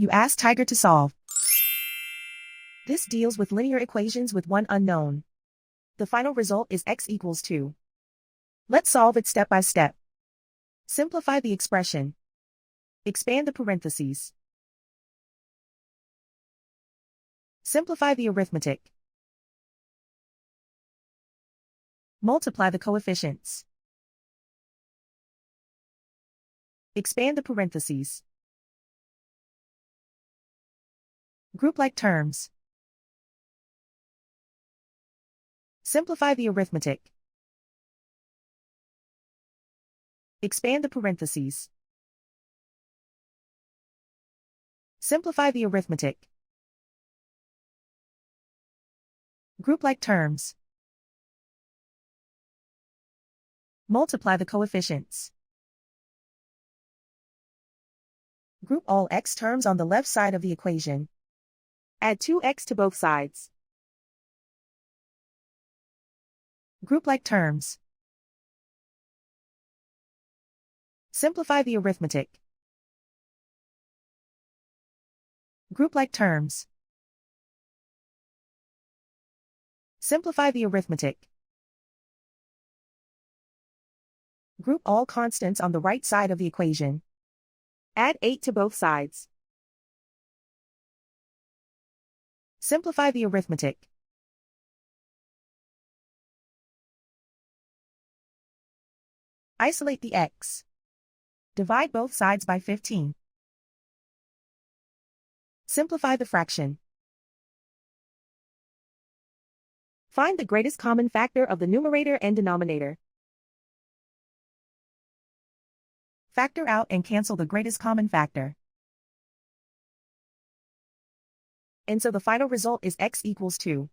You ask Tiger to solve. This deals with linear equations with one unknown. The final result is x equals 2. Let's solve it step by step. Simplify the expression. Expand the parentheses. Simplify the arithmetic. Multiply the coefficients. Expand the parentheses. Group like terms. Simplify the arithmetic. Expand the parentheses. Simplify the arithmetic. Group like terms. Multiply the coefficients. Group all x terms on the left side of the equation. Add 2x to both sides. Group like terms. Simplify the arithmetic. Group like terms. Simplify the arithmetic. Group all constants on the right side of the equation. Add 8 to both sides. Simplify the arithmetic. Isolate the x. Divide both sides by 15. Simplify the fraction. Find the greatest common factor of the numerator and denominator. Factor out and cancel the greatest common factor. And so the final result is x equals 2.